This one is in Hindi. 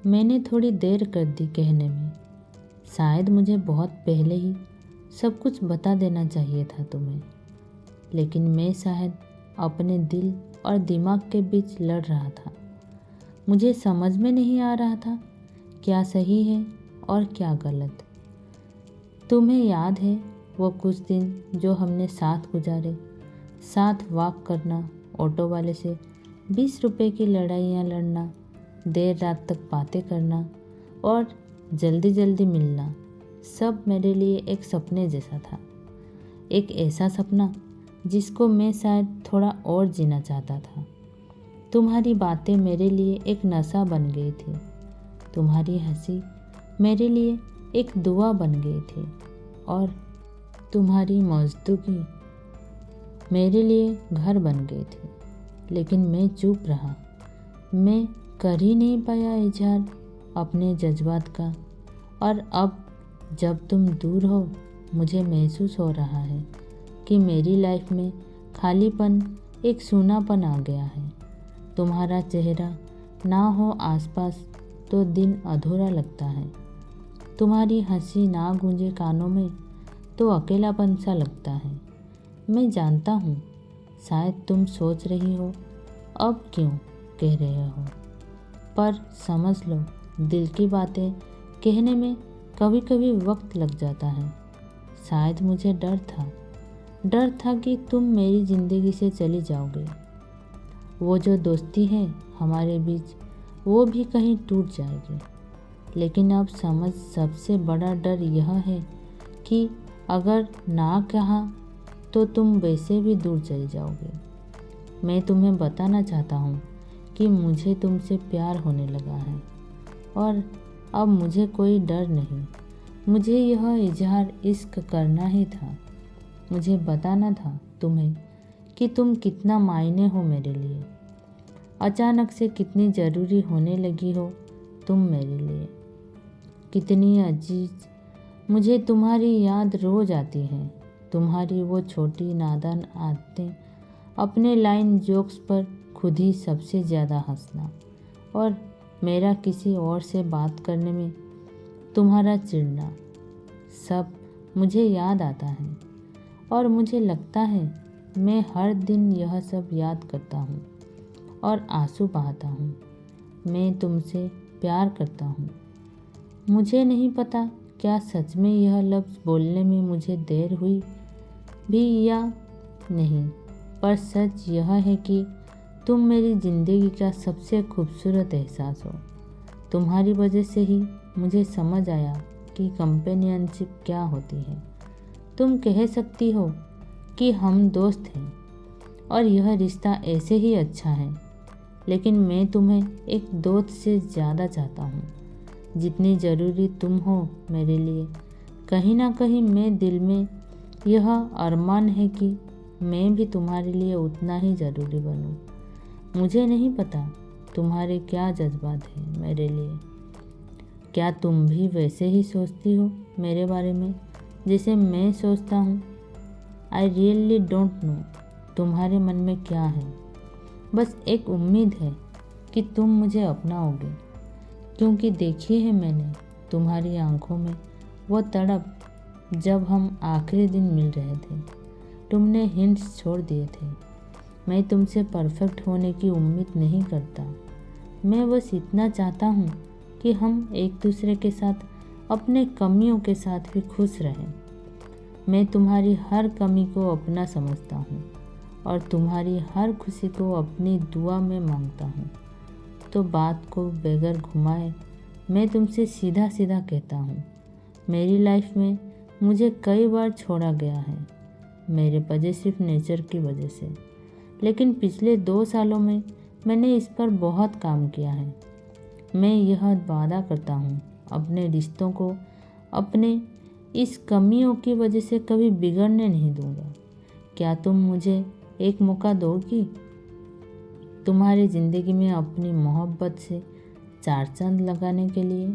मैंने थोड़ी देर कर दी कहने में। शायद मुझे बहुत पहले ही सब कुछ बता देना चाहिए था तुम्हें, लेकिन मैं शायद अपने दिल और दिमाग के बीच लड़ रहा था। मुझे समझ में नहीं आ रहा था क्या सही है और क्या गलत। तुम्हें याद है वो कुछ दिन जो हमने साथ गुजारे, साथ वॉक करना, ऑटो वाले से 20 रुपए की लड़ाइयाँ लड़ना, देर रात तक बातें करना और जल्दी जल्दी मिलना, सब मेरे लिए एक सपने जैसा था। एक ऐसा सपना जिसको मैं शायद थोड़ा और जीना चाहता था। तुम्हारी बातें मेरे लिए एक नशा बन गई थी। तुम्हारी हंसी मेरे लिए एक दुआ बन गई थी और तुम्हारी मौजूदगी मेरे लिए घर बन गई थी। लेकिन मैं चुप रहा। मैं कर ही नहीं पाया इजहार अपने जज्बात का। और अब जब तुम दूर हो, मुझे महसूस हो रहा है कि मेरी लाइफ में खालीपन, एक सूनापन आ गया है। तुम्हारा चेहरा ना हो आसपास तो दिन अधूरा लगता है। तुम्हारी हंसी ना गूंजे कानों में तो अकेलापन सा लगता है। मैं जानता हूँ शायद तुम सोच रही हो अब क्यों कह रहे हो, पर समझ लो दिल की बातें कहने में कभी कभी वक्त लग जाता है। शायद मुझे डर था कि तुम मेरी ज़िंदगी से चली जाओगे। वो जो दोस्ती है हमारे बीच, वो भी कहीं टूट जाएगी। लेकिन अब सबसे बड़ा डर यह है कि अगर ना कहा तो तुम वैसे भी दूर चले जाओगे। मैं तुम्हें बताना चाहता हूँ कि मुझे तुमसे प्यार होने लगा है और अब मुझे कोई डर नहीं। मुझे यह इजहार इश्क करना ही था। मुझे बताना था तुम्हें कि तुम कितना मायने हो मेरे लिए। अचानक से कितनी ज़रूरी होने लगी हो तुम मेरे लिए, कितनी अजीज। मुझे तुम्हारी याद रोज आती है। तुम्हारी वो छोटी नादान आदतें, अपने लाइन जोक्स पर खुद ही सबसे ज़्यादा हंसना और मेरा किसी और से बात करने में तुम्हारा चिढ़ना, सब मुझे याद आता है। और मुझे लगता है मैं हर दिन यह सब याद करता हूँ और आंसू बहाता हूँ। मैं तुमसे प्यार करता हूँ। मुझे नहीं पता क्या सच में यह लफ्ज़ बोलने में मुझे देर हुई भी या नहीं, पर सच यह है कि तुम मेरी ज़िंदगी का सबसे खूबसूरत एहसास हो। तुम्हारी वजह से ही मुझे समझ आया कि कंपेनियनशिप क्या होती है। तुम कह सकती हो कि हम दोस्त हैं और यह रिश्ता ऐसे ही अच्छा है, लेकिन मैं तुम्हें एक दोस्त से ज़्यादा चाहता हूँ। जितनी ज़रूरी तुम हो मेरे लिए, कहीं ना कहीं मैं दिल में यह अरमान है कि मैं भी तुम्हारे लिए उतना ही ज़रूरी बनूं। मुझे नहीं पता तुम्हारे क्या जज्बात हैं मेरे लिए। क्या तुम भी वैसे ही सोचती हो मेरे बारे में जैसे मैं सोचता हूँ? आई रियली डोंट नो तुम्हारे मन में क्या है। बस एक उम्मीद है कि तुम मुझे अपनाओगे, क्योंकि देखी है मैंने तुम्हारी आंखों में वो तड़प जब हम आखिरी दिन मिल रहे थे। तुमने हिंट्स छोड़ दिए थे। मैं तुमसे परफेक्ट होने की उम्मीद नहीं करता। मैं बस इतना चाहता हूँ कि हम एक दूसरे के साथ अपने कमियों के साथ भी खुश रहें। मैं तुम्हारी हर कमी को अपना समझता हूँ और तुम्हारी हर खुशी को अपनी दुआ में मांगता हूँ। तो बात को बगैर घुमाए मैं तुमसे सीधा सीधा कहता हूँ, मेरी लाइफ में मुझे कई बार छोड़ा गया है, मेरे पॉजिटिव नेचर की वजह से। लेकिन पिछले 2 सालों में मैंने इस पर बहुत काम किया है। मैं यह वादा करता हूँ अपने रिश्तों को अपने इस कमियों की वजह से कभी बिगड़ने नहीं दूँगा। क्या तुम मुझे एक मौका दोगी तुम्हारी ज़िंदगी में अपनी मोहब्बत से 4 चांद लगाने के लिए?